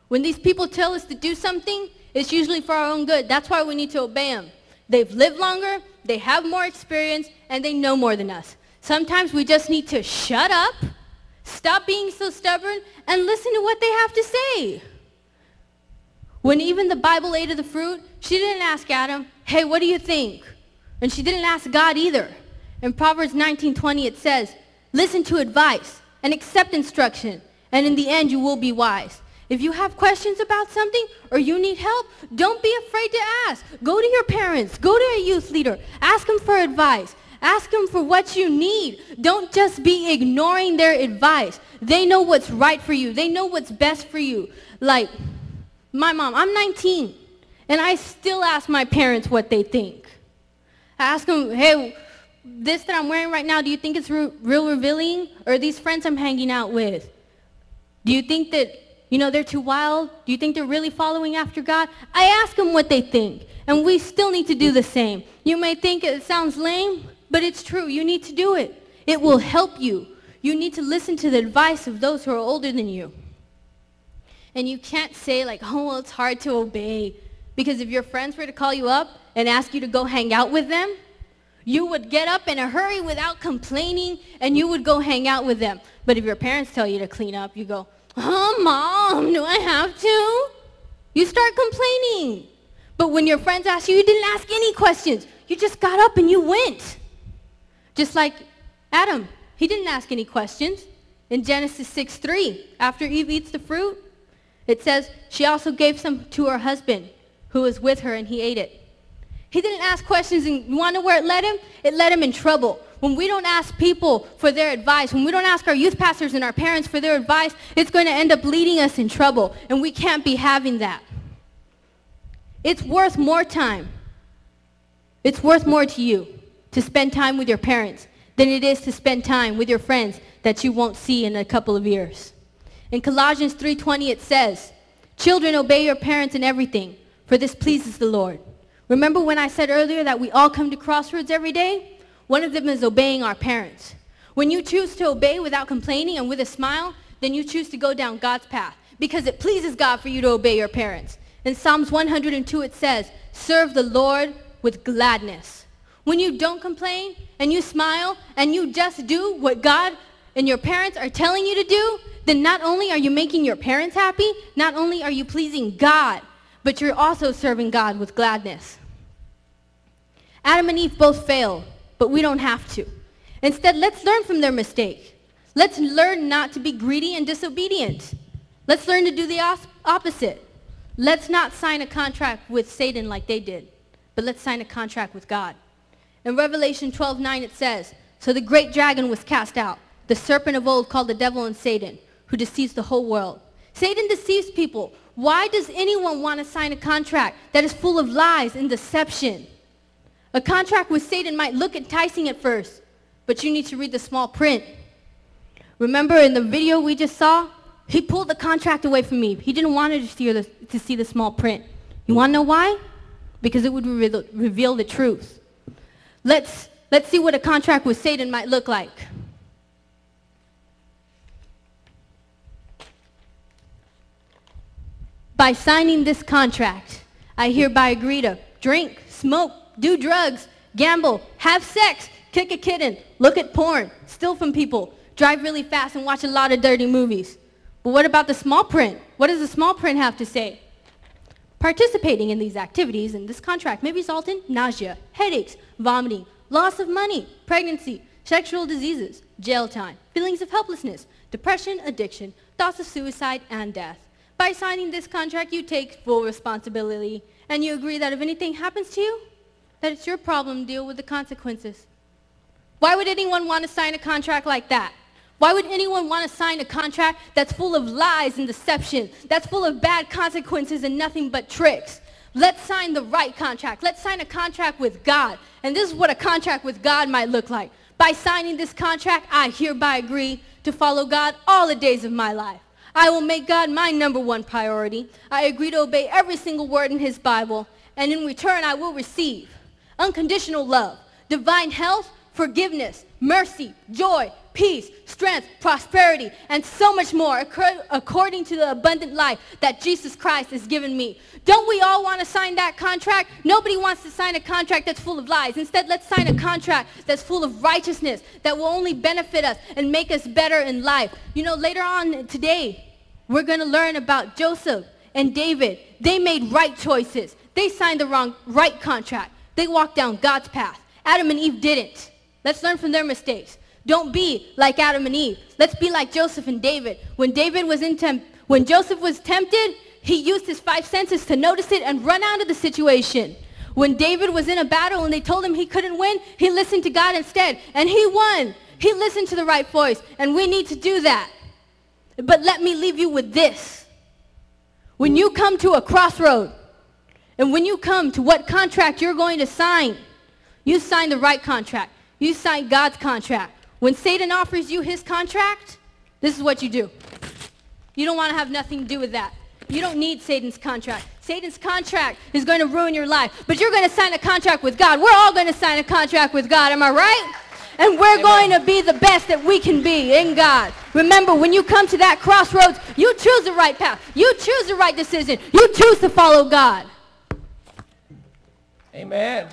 When these people tell us to do something, it's usually for our own good. That's why we need to obey them. They've lived longer, they have more experience, and they know more than us. Sometimes we just need to shut up, stop being so stubborn, and listen to what they have to say. When even the Bible ate of the fruit, she didn't ask Adam, hey, what do you think? And she didn't ask God either. In Proverbs 19:20 it says, listen to advice and accept instruction, and in the end you will be wise. If you have questions about something or you need help, don't be afraid to ask. Go to your parents. Go to a youth leader. Ask them for advice. Ask them for what you need. Don't just be ignoring their advice. They know what's right for you. They know what's best for you. Like my mom, I'm 19, and I still ask my parents what they think. I ask them, hey, this that I'm wearing right now, do you think it's real revealing? Or these friends I'm hanging out with, do you think that they're too wild? Do you think they're really following after God? I ask them what they think, and we still need to do the same. You may think it sounds lame, but it's true. You need to do it. It will help you. You need to listen to the advice of those who are older than you. And you can't say like, oh, well, it's hard to obey. Because if your friends were to call you up and ask you to go hang out with them, you would get up in a hurry without complaining, and you would go hang out with them. But if your parents tell you to clean up, you go, oh, Mom, do I have to? You start complaining. But when your friends ask you, you didn't ask any questions. You just got up and you went. Just like Adam, he didn't ask any questions. In Genesis 6:3, after Eve eats the fruit, it says, she also gave some to her husband who was with her, and he ate it. He didn't ask questions, and you want to know where it led him? It led him in trouble. When we don't ask people for their advice, when we don't ask our youth pastors and our parents for their advice, it's going to end up leading us in trouble, and we can't be having that. It's worth more time. It's worth more to you to spend time with your parents than it is to spend time with your friends that you won't see in a couple of years. In Colossians 3:20 it says, children, obey your parents in everything, for this pleases the Lord. Remember when I said earlier that we all come to crossroads every day? One of them is obeying our parents. When you choose to obey without complaining and with a smile, then you choose to go down God's path, because it pleases God for you to obey your parents. In Psalms 102 it says, serve the Lord with gladness. When you don't complain and you smile and you just do what God and your parents are telling you to do, then not only are you making your parents happy, not only are you pleasing God, but you're also serving God with gladness. Adam and Eve both failed, but we don't have to. Instead, let's learn from their mistake. Let's learn not to be greedy and disobedient. Let's learn to do the opposite. Let's not sign a contract with Satan like they did, but let's sign a contract with God. In Revelation 12:9 it says, so the great dragon was cast out, the serpent of old called the devil and Satan, who deceives the whole world. Satan deceives people. Why does anyone want to sign a contract that is full of lies and deception? A contract with Satan might look enticing at first, but you need to read the small print. Remember in the video we just saw? He pulled the contract away from me. He didn't want to see the small print. You want to know why? Because it would reveal the truth. Let's see what a contract with Satan might look like. By signing this contract, I hereby agree to drink, smoke, do drugs, gamble, have sex, kick a kitten, look at porn, steal from people, drive really fast, and watch a lot of dirty movies. But what about the small print? What does the small print have to say? Participating in these activities in this contract may result in nausea, headaches, vomiting, loss of money, pregnancy, sexual diseases, jail time, feelings of helplessness, depression, addiction, thoughts of suicide, and death. By signing this contract, you take full responsibility, and you agree that if anything happens to you, that it's your problem to deal with the consequences. Why would anyone want to sign a contract like that? Why would anyone want to sign a contract that's full of lies and deception, that's full of bad consequences and nothing but tricks? Let's sign the right contract. Let's sign a contract with God. And this is what a contract with God might look like. By signing this contract, I hereby agree to follow God all the days of my life. I will make God my #1 priority. I agree to obey every single word in his Bible, and in return I will receive unconditional love, divine health, forgiveness, mercy, joy, peace, strength, prosperity, and so much more according to the abundant life that Jesus Christ has given me. Don't we all want to sign that contract? Nobody wants to sign a contract that's full of lies. Instead, let's sign a contract that's full of righteousness that will only benefit us and make us better in life. You know, later on today, we're going to learn about Joseph and David. They made right choices. They signed the right contract. They walked down God's path. Adam and Eve didn't. Let's learn from their mistakes. Don't be like Adam and Eve. Let's be like Joseph and David. When Joseph was tempted, he used his 5 senses to notice it and run out of the situation. When David was in a battle and they told him he couldn't win, he listened to God instead, and he won. He listened to the right voice, and we need to do that. But let me leave you with this. When you come to a crossroad, and when you come to what contract you're going to sign, you sign the right contract. You sign God's contract. When Satan offers you his contract, this is what you do. You don't want to have nothing to do with that. You don't need Satan's contract. Satan's contract is going to ruin your life. But you're going to sign a contract with God. We're all going to sign a contract with God. Am I right? And we're going to be the best that we can be in God. Remember, when you come to that crossroads, you choose the right path. You choose the right decision. You choose to follow God. Amen.